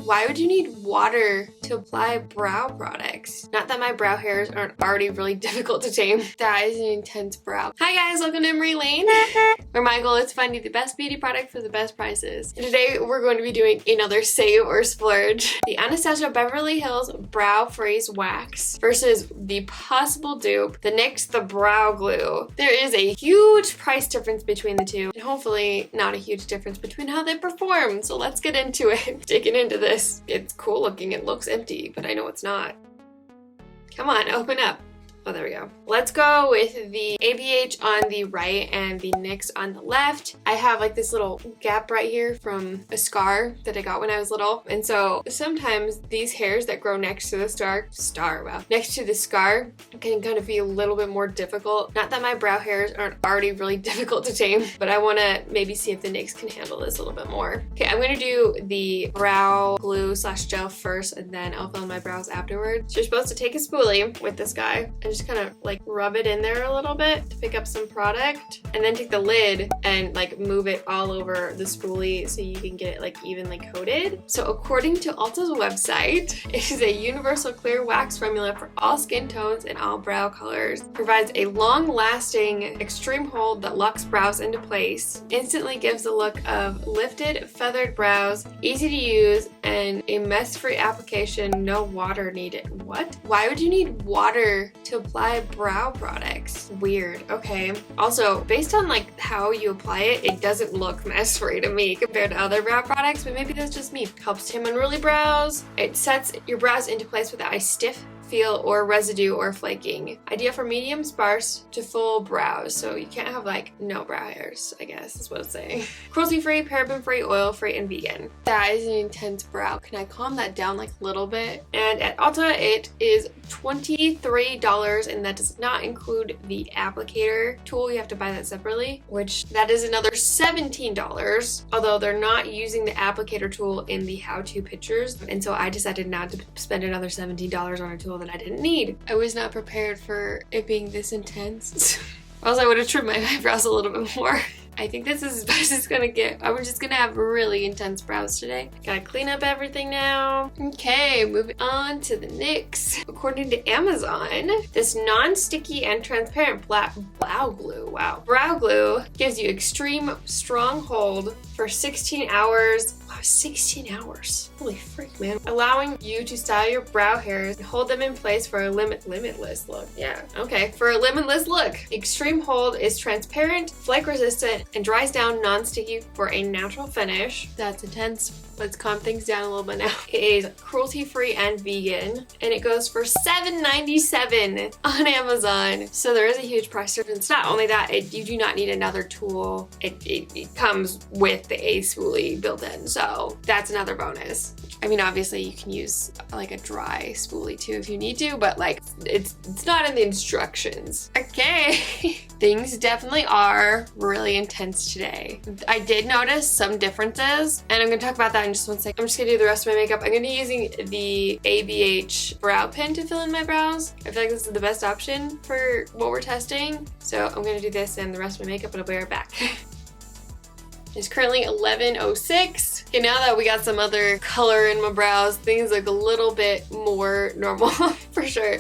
Why would you need water to apply brow products? Not that my brow hairs aren't already really difficult to tame. That is an intense brow. Hi guys, welcome to Emmarie Lane, where my goal is to find you the best beauty product for the best prices. And today we're going to be doing another save or splurge. The Anastasia Beverly Hills Brow Freeze Wax versus the possible dupe, the NYX The Brow Glue. There is a huge price difference between the two, and hopefully not a huge difference between how they perform. So let's get into it. Digging into this. It's cool looking. It looks empty, but I know it's not. Come on, open up. Oh, there we go. Let's go with the ABH on the right and the NYX on the left. I have like this little gap right here from a scar that I got when I was little. And so sometimes these hairs that grow next to the next to the scar can kind of be a little bit more difficult. Not that my brow hairs aren't already really difficult to tame, but I want to maybe see if the NYX can handle this a little bit more. Okay, I'm going to do the brow glue / gel first, and then I'll fill in my brows afterwards. So you're supposed to take a spoolie with this guy and just kind of like rub it in there a little bit to pick up some product, and then take the lid and like move it all over the spoolie so you can get it like evenly coated. So according to Ulta's website, it is a universal clear wax formula for all skin tones and all brow colors. Provides a long-lasting extreme hold that locks brows into place. Instantly gives the look of lifted, feathered brows, easy to use, and a mess-free application, no water needed. What? Why would you need water to apply brow products? Weird. Okay. Also, based on like how you apply it, it doesn't look mess-free to me compared to other brow products, but maybe that's just me. Helps tame unruly brows. It sets your brows into place without a stiff feel or residue or flaking. Ideal for medium, sparse to full brows. So you can't have like no brow hairs, I guess is what it's saying. Cruelty-free, paraben-free, oil-free, and vegan. That is an intense brow. Can I calm that down like a little bit? And at Ulta, it is $23, and that does not include the applicator tool. You have to buy that separately, which that is another $17, although they're not using the applicator tool in the how-to pictures. And so I decided not to spend another $17 on a tool that I didn't need. I was not prepared for it being this intense. Or else I would have trimmed my eyebrows a little bit more. I think this is as best it's gonna get. I'm just gonna have really intense brows today. Gotta clean up everything now. Okay, moving on to the NYX. According to Amazon, this non-sticky and transparent brow glue, wow. Brow glue gives you extreme strong hold for 16 hours. Wow, 16 hours. Holy freak, man. Allowing you to style your brow hairs and hold them in place for a limitless look. Yeah, okay. For a limitless look. Extreme hold is transparent, flake resistant, and dries down non-sticky for a natural finish. That's intense. Let's calm things down a little bit now. It is cruelty-free and vegan, and it goes for $7.97 on Amazon. So there is a huge price difference. Not only that, you do not need another tool. It comes with the A spoolie built in, so that's another bonus. I mean, obviously you can use like a dry spoolie too if you need to, but like it's not in the instructions. Okay, things definitely are really intense today. I did notice some differences, and I'm gonna talk about that in just one second. I'm just gonna do the rest of my makeup. I'm gonna be using the ABH brow pen to fill in my brows. I feel like this is the best option for what we're testing. So I'm gonna do this and the rest of my makeup, and I'll be right back. It's currently 11:06. Okay, now that we got some other color in my brows, things look a little bit more normal for sure.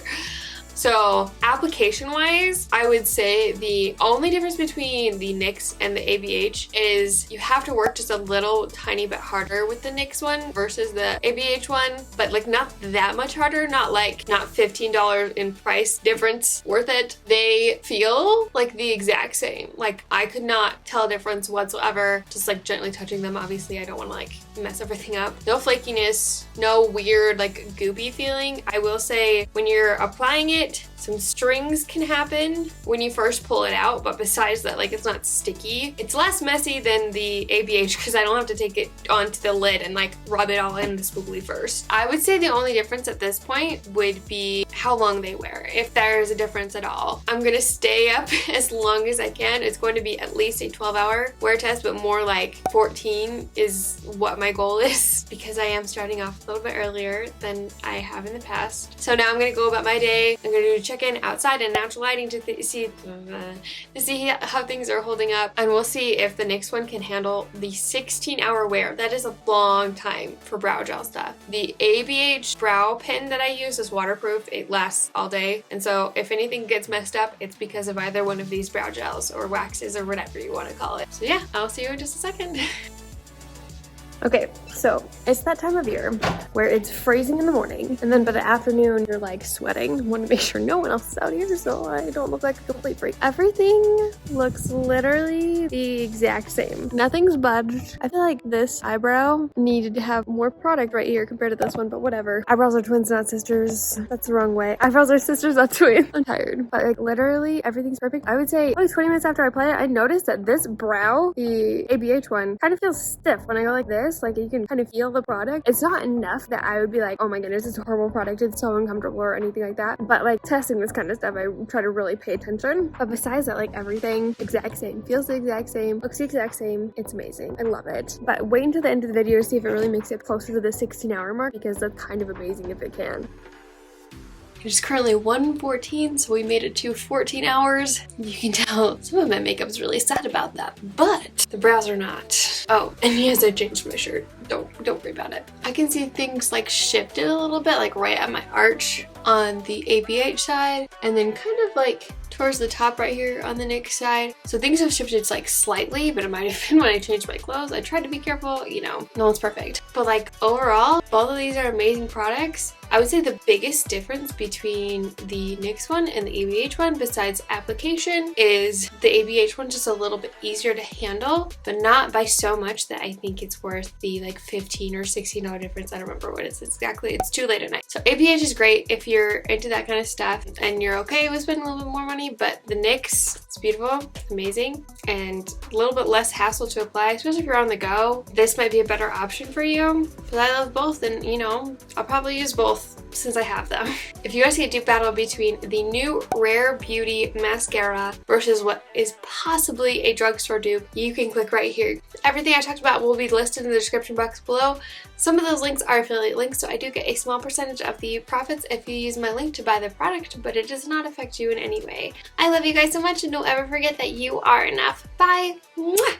So application wise, I would say the only difference between the NYX and the ABH is you have to work just a little tiny bit harder with the NYX one versus the ABH one, but like not that much harder, not $15 in price difference worth it. They feel like the exact same. Like I could not tell a difference whatsoever, just like gently touching them. Obviously I don't want to like mess everything up. No flakiness, no weird like goopy feeling. I will say when you're applying it, some strings can happen when you first pull it out, but besides that, like it's not sticky. It's less messy than the ABH because I don't have to take it onto the lid and like rub it all in the spoolie first. I would say the only difference at this point would be how long they wear, if there's a difference at all. I'm gonna stay up as long as I can. It's going to be at least a 12-hour wear test, but more like 14 is what my goal is because I am starting off a little bit earlier than I have in the past. So now I'm gonna go about my day. I'm gonna do check in outside in natural lighting to see how things are holding up, and we'll see if the NYX one can handle the 16-hour wear. That is a long time for brow gel stuff. The ABH brow pen that I use is waterproof. It lasts all day, and so if anything gets messed up, it's because of either one of these brow gels or waxes or whatever you want to call it. So yeah, I'll see you in just a second. Okay, so it's that time of year where it's freezing in the morning, and then by the afternoon you're like sweating. I want to make sure no one else is out here so I don't look like a complete freak. Everything looks literally the exact same. Nothing's budged. I feel like this eyebrow needed to have more product right here compared to this one, but whatever. Eyebrows are twins, not sisters. That's the wrong way. Eyebrows are sisters, not twins. I'm tired, but like literally everything's perfect. I would say probably 20 minutes after I apply it, I noticed that this brow, the ABH one, kind of feels stiff when I go like this. Like you can kind of feel the product. It's not enough that I would be like, oh my goodness, it's a horrible product, it's so uncomfortable or anything like that. But like testing this kind of stuff, I try to really pay attention. But besides that, like everything exact same, feels the exact same, looks the exact same. It's amazing. I love it. But wait until the end of the video to see if it really makes it closer to the 16-hour mark, because that's kind of amazing if it can. It's currently 1:14, so we made it to 14 hours. You can tell some of my makeup's really sad about that, but the brows are not. Oh, and yes, I changed my shirt. Don't worry about it. I can see things like shifted a little bit, like right at my arch on the ABH side, and then kind of like towards the top right here on the NYX side. So things have shifted like slightly, but it might have been when I changed my clothes. I tried to be careful, you know, no one's perfect. But like overall, both of these are amazing products. I would say the biggest difference between the NYX one and the ABH one, besides application, is the ABH one just a little bit easier to handle, but not by so much that I think it's worth the like $15 or $16 difference. I don't remember what it is exactly. It's too late at night. So ABH is great if you're into that kind of stuff and you're okay with spending a little bit more money, but the NYX, it's beautiful, amazing, and a little bit less hassle to apply, especially if you're on the go. This might be a better option for you, but I love both, and you know, I'll probably use both since I have them. If you guys see a dupe battle between the new Rare Beauty mascara versus what is possibly a drugstore dupe, you can click right here. Everything I talked about will be listed in the description box below. Some of those links are affiliate links, so I do get a small percentage of the profits if you use my link to buy the product, but it does not affect you in any way. I love you guys so much, and don't ever forget that you are enough. Bye! Mwah!